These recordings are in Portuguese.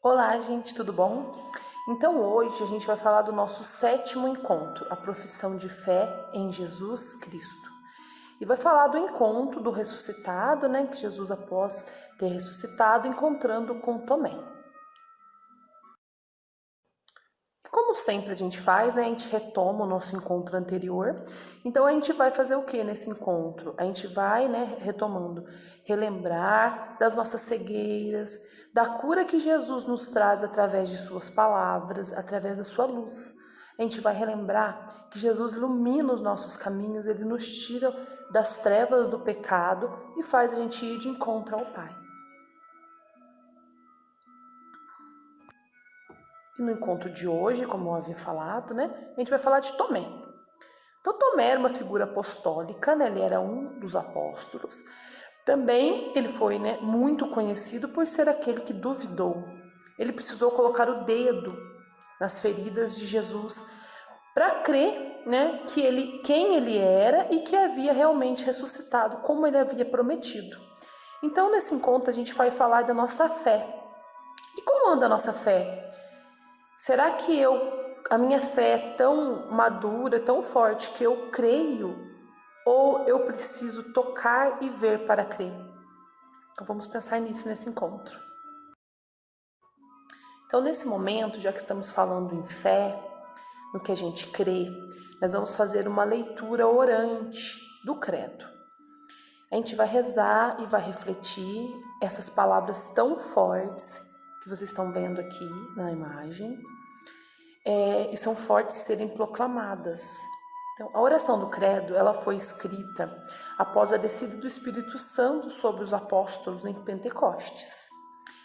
Olá, gente, tudo bom? Então hoje a gente vai falar do nosso 7º encontro, a profissão de fé em Jesus Cristo. E vai falar do encontro do ressuscitado, que Jesus, após ter ressuscitado, encontrando com Tomé. Como sempre a gente faz, a gente retoma o nosso encontro anterior. Então a gente vai fazer o que nesse encontro? A gente vai, retomando, relembrar das nossas cegueiras, da cura que Jesus nos traz através de suas palavras, através da sua luz. A gente vai relembrar que Jesus ilumina os nossos caminhos, ele nos tira das trevas do pecado e faz a gente ir de encontro ao Pai. E no encontro de hoje, como eu havia falado, a gente vai falar de Tomé. Então, Tomé era uma figura apostólica, ele era um dos apóstolos. Também ele foi muito conhecido por ser aquele que duvidou. Ele precisou colocar o dedo nas feridas de Jesus para crer quem ele era e que havia realmente ressuscitado, como ele havia prometido. Então, nesse encontro, a gente vai falar da nossa fé. E como anda a nossa fé? Será que a minha fé é tão madura, tão forte que eu creio? Ou eu preciso tocar e ver para crer? Então vamos pensar nisso nesse encontro. Então nesse momento, já que estamos falando em fé, no que a gente crê, nós vamos fazer uma leitura orante do credo. A gente vai rezar e vai refletir essas palavras tão fortes que vocês estão vendo aqui na imagem. E são fortes de serem proclamadas. Então, a oração do credo, ela foi escrita após a descida do Espírito Santo sobre os apóstolos em Pentecostes.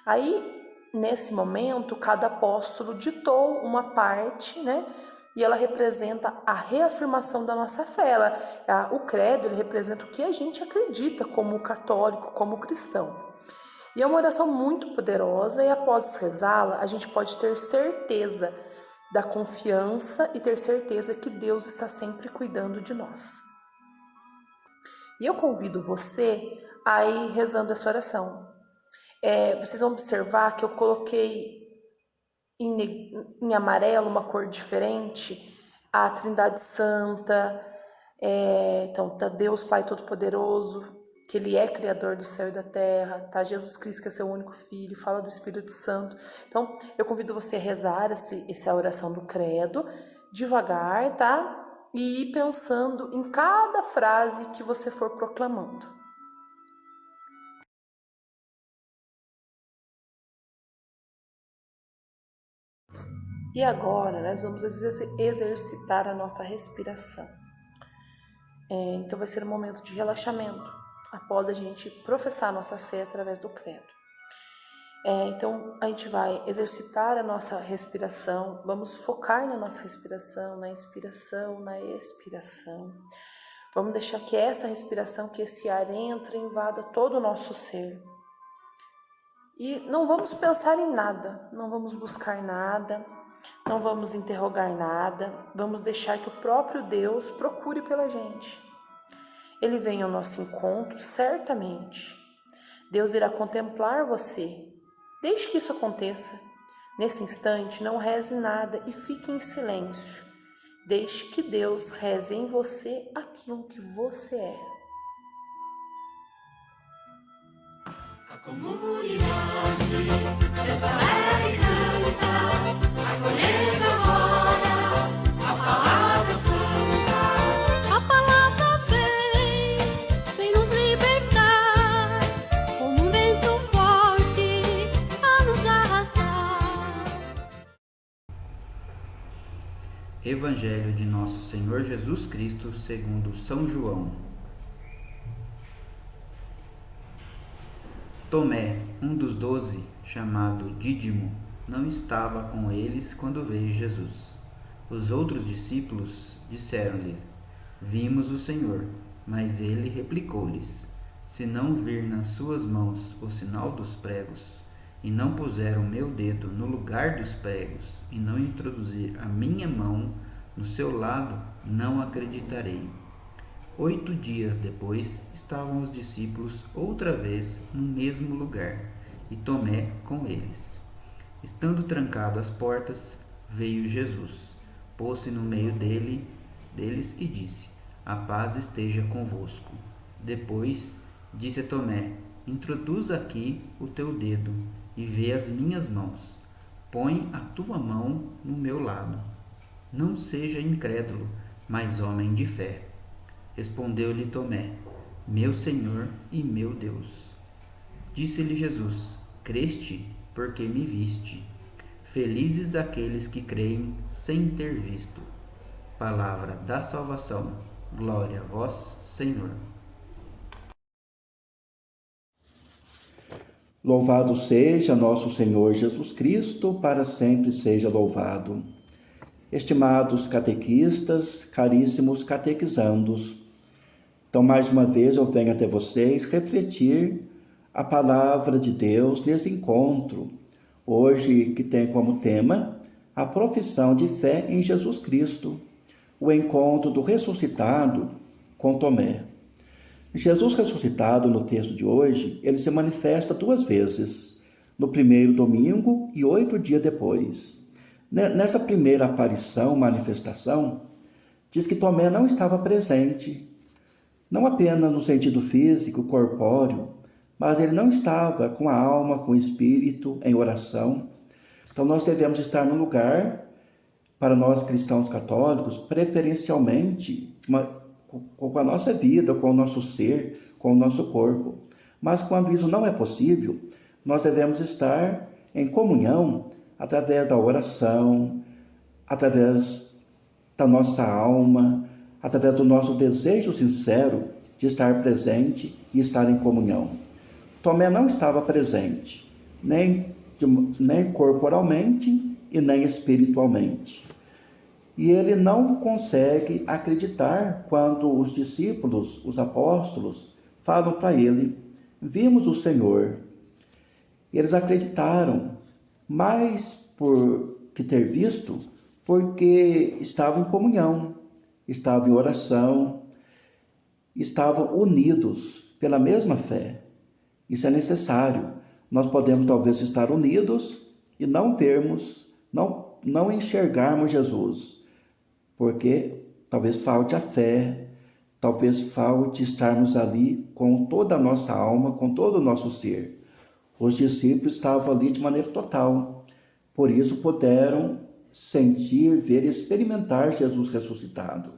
Aí, nesse momento, cada apóstolo ditou uma parte, e ela representa a reafirmação da nossa fé. O credo, ele representa o que a gente acredita como católico, como cristão. E é uma oração muito poderosa e após rezá-la, a gente pode ter certeza da confiança e ter certeza que Deus está sempre cuidando de nós. E eu convido você a ir rezando essa oração. Vocês vão observar que eu coloquei em amarelo uma cor diferente, a Trindade Santa, então tá Deus Pai Todo-Poderoso, que Ele é Criador do céu e da terra, tá? Jesus Cristo, que é seu único Filho, fala do Espírito Santo. Então, eu convido você a rezar essa oração do credo, devagar, tá? E ir pensando em cada frase que você for proclamando. E agora, nós vamos exercitar a nossa respiração. Então, vai ser um momento de relaxamento, após a gente professar a nossa fé através do credo. Então, a gente vai exercitar a nossa respiração, vamos focar na nossa respiração, na inspiração, na expiração. Vamos deixar que essa respiração, que esse ar entre e invada todo o nosso ser. E não vamos pensar em nada, não vamos buscar nada, não vamos interrogar nada, vamos deixar que o próprio Deus procure pela gente. Ele vem ao nosso encontro, certamente. Deus irá contemplar você. Deixe que isso aconteça. Nesse instante, não reze nada e fique em silêncio. Deixe que Deus reze em você aquilo que você é. A comunidade dessa leve canta, acolhendo agora a palavra santa. A palavra vem nos libertar, como um vento forte a nos arrastar. Evangelho de Nosso Senhor Jesus Cristo segundo São João. Tomé, um dos 12, chamado Dídimo, não estava com eles quando veio Jesus. Os outros discípulos disseram-lhe: Vimos o Senhor. Mas ele replicou-lhes: Se não vir nas suas mãos o sinal dos pregos, e não puser o meu dedo no lugar dos pregos, e não introduzir a minha mão no seu lado, não acreditarei. 8 dias depois, estavam os discípulos outra vez no mesmo lugar, e Tomé com eles. Estando trancado as portas, veio Jesus, pôs-se no meio deles e disse: A paz esteja convosco. Depois disse a Tomé: Introduz aqui o teu dedo e vê as minhas mãos. Põe a tua mão no meu lado. Não seja incrédulo, mas homem de fé. Respondeu-lhe Tomé: Meu Senhor e meu Deus. Disse-lhe Jesus: Creste, porque me viste. Felizes aqueles que creem sem ter visto. Palavra da salvação. Glória a vós, Senhor. Louvado seja nosso Senhor Jesus Cristo, para sempre seja louvado. Estimados catequistas, caríssimos catequizandos, então mais uma vez eu venho até vocês refletir a palavra de Deus nesse encontro, hoje que tem como tema a profissão de fé em Jesus Cristo, o encontro do ressuscitado com Tomé. Jesus ressuscitado, no texto de hoje, ele se manifesta 2 vezes, no primeiro domingo e 8 dias depois. Nessa primeira aparição, manifestação, diz que Tomé não estava presente, não apenas no sentido físico, corpóreo, mas ele não estava com a alma, com o espírito, em oração. Então nós devemos estar no lugar, para nós cristãos católicos, preferencialmente, com a nossa vida, com o nosso ser, com o nosso corpo. Mas quando isso não é possível, nós devemos estar em comunhão através da oração, através da nossa alma, através do nosso desejo sincero de estar presente e estar em comunhão. Tomé não estava presente, nem corporalmente e nem espiritualmente. E ele não consegue acreditar quando os discípulos, os apóstolos, falam para ele: vimos o Senhor. Eles acreditaram, mais por que ter visto, porque estavam em comunhão, estavam em oração, estavam unidos pela mesma fé. Isso é necessário. Nós podemos talvez estar unidos e não vermos, não enxergarmos Jesus, porque talvez falte a fé, talvez falte estarmos ali com toda a nossa alma, com todo o nosso ser. Os discípulos estavam ali de maneira total, por isso puderam sentir, ver e experimentar Jesus ressuscitado.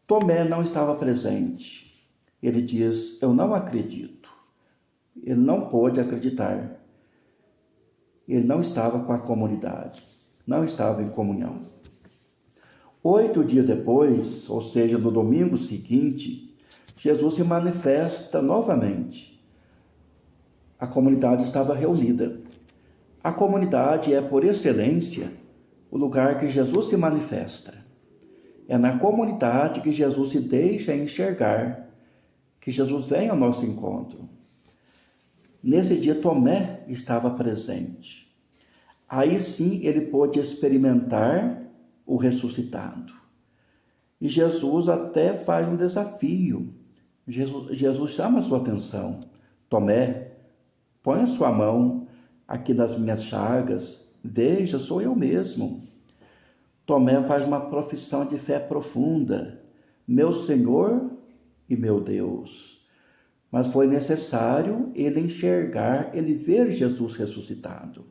Tomé não estava presente. Ele diz: eu não acredito. Ele não pôde acreditar. Ele não estava com a comunidade, não estava em comunhão. 8 dias depois, ou seja, no domingo seguinte, Jesus se manifesta novamente. A comunidade estava reunida. A comunidade é, por excelência, o lugar que Jesus se manifesta. É na comunidade que Jesus se deixa enxergar, que Jesus vem ao nosso encontro. Nesse dia, Tomé estava presente. Aí sim ele pôde experimentar o ressuscitado. E Jesus até faz um desafio. Jesus chama a sua atenção. Tomé, põe a sua mão aqui nas minhas chagas, veja, sou eu mesmo. Tomé faz uma profissão de fé profunda. Meu Senhor e meu Deus. Mas foi necessário ele enxergar, ele ver Jesus ressuscitado.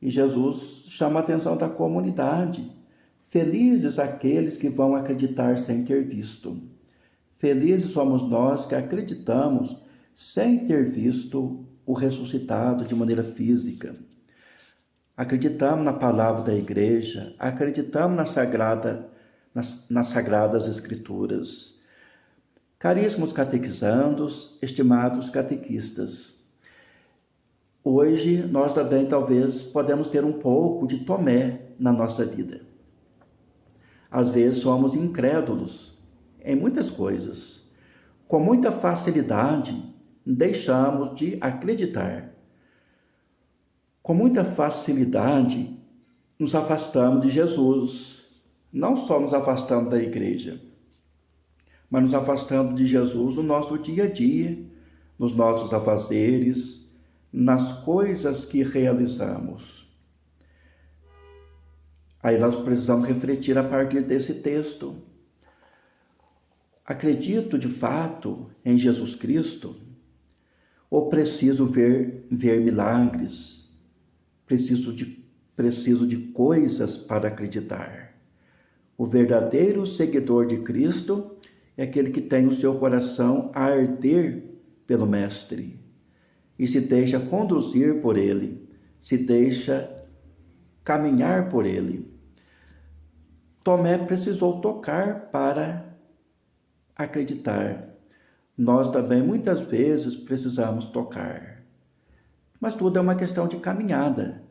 E Jesus chama a atenção da comunidade. Felizes aqueles que vão acreditar sem ter visto. Felizes somos nós que acreditamos sem ter visto o ressuscitado de maneira física. Acreditamos na palavra da igreja, acreditamos nas sagradas escrituras. Caríssimos catequizandos, estimados catequistas, hoje nós também talvez podemos ter um pouco de Tomé na nossa vida. Às vezes somos incrédulos em muitas coisas. Com muita facilidade deixamos de acreditar. Com muita facilidade nos afastamos de Jesus. Não só nos afastamos da igreja, mas nos afastamos de Jesus no nosso dia a dia, nos nossos afazeres, nas coisas que realizamos. Aí nós precisamos refletir a partir desse texto. Acredito de fato em Jesus Cristo? Ou preciso ver milagres? Preciso de coisas para acreditar? O verdadeiro seguidor de Cristo é aquele que tem o seu coração a arder pelo Mestre e se deixa conduzir por Ele, se deixa caminhar por Ele. Tomé precisou tocar para acreditar. Nós também muitas vezes precisamos tocar. Mas tudo é uma questão de caminhada.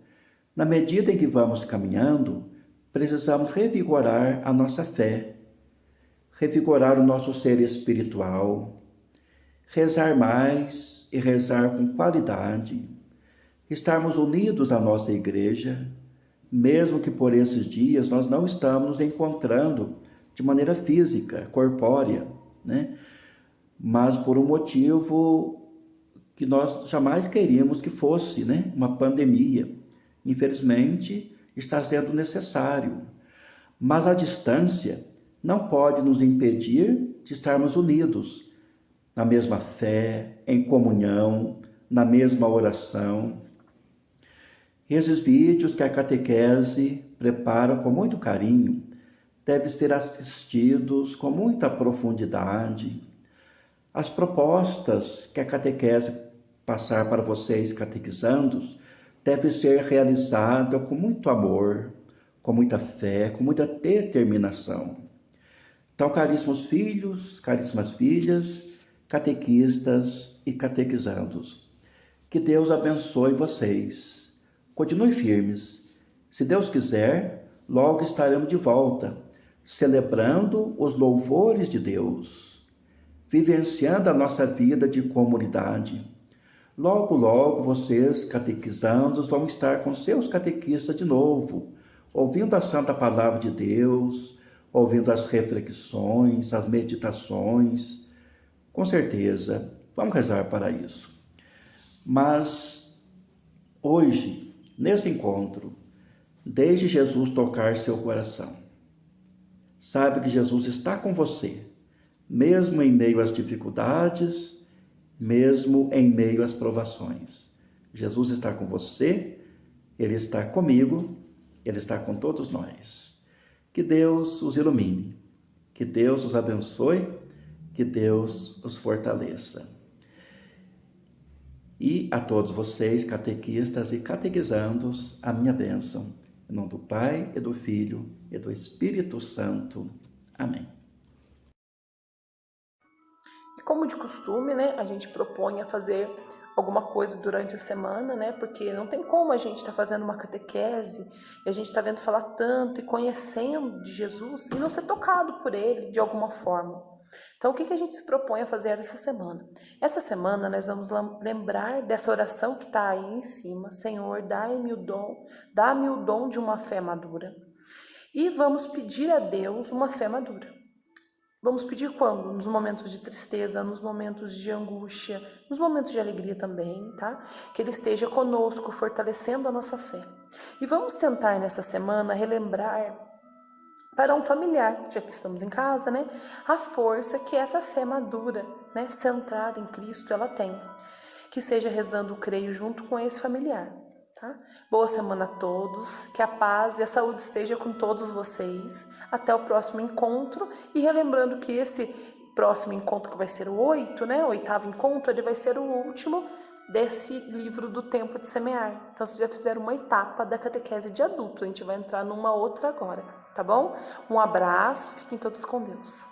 Na medida em que vamos caminhando, precisamos revigorar a nossa fé, revigorar o nosso ser espiritual, rezar mais e rezar com qualidade, estarmos unidos à nossa igreja, mesmo que por esses dias nós não estamos nos encontrando de maneira física, corpórea, né? Mas por um motivo que nós jamais queríamos que fosse, né? Uma pandemia. Infelizmente, está sendo necessário. Mas a distância não pode nos impedir de estarmos unidos na mesma fé, em comunhão, na mesma oração. Esses vídeos que a catequese prepara com muito carinho devem ser assistidos com muita profundidade. As propostas que a catequese passar para vocês catequizandos devem ser realizadas com muito amor, com muita fé, com muita determinação. Então, caríssimos filhos, caríssimas filhas, catequistas e catequizandos, que Deus abençoe vocês. Continue firmes. Se Deus quiser, logo estaremos de volta, celebrando os louvores de Deus, vivenciando a nossa vida de comunidade. Logo, logo, vocês, catequizandos, vão estar com seus catequistas de novo, ouvindo a Santa Palavra de Deus, ouvindo as reflexões, as meditações. Com certeza, vamos rezar para isso. Mas, hoje, nesse encontro, deixe Jesus tocar seu coração. Saiba que Jesus está com você, mesmo em meio às dificuldades, mesmo em meio às provações. Jesus está com você, Ele está comigo, Ele está com todos nós. Que Deus os ilumine, que Deus os abençoe, que Deus os fortaleça. E a todos vocês, catequistas e catequizandos, a minha bênção. Em nome do Pai, e do Filho, e do Espírito Santo. Amém. E como de costume, né, a gente propõe a fazer alguma coisa durante a semana, né, porque não tem como a gente estar fazendo uma catequese e a gente está vendo falar tanto e conhecendo de Jesus e não ser tocado por Ele de alguma forma. Então, o que a gente se propõe a fazer essa semana? Essa semana nós vamos lembrar dessa oração que está aí em cima. Senhor, dá-me o dom de uma fé madura. E vamos pedir a Deus uma fé madura. Vamos pedir quando? Nos momentos de tristeza, nos momentos de angústia, nos momentos de alegria também, tá? Que Ele esteja conosco, fortalecendo a nossa fé. E vamos tentar nessa semana relembrar para um familiar, já que estamos em casa, né? A força que essa fé madura, né? Centrada em Cristo, ela tem. Que seja rezando o creio junto com esse familiar, tá? Boa semana a todos, que a paz e a saúde esteja com todos vocês. Até o próximo encontro. E relembrando que esse próximo encontro, que vai ser o 8, né? O 8º encontro, ele vai ser o último desse livro do Tempo de Semear. Então, vocês já fizeram uma etapa da catequese de adulto. A gente vai entrar numa outra agora, tá bom? Um abraço, fiquem todos com Deus.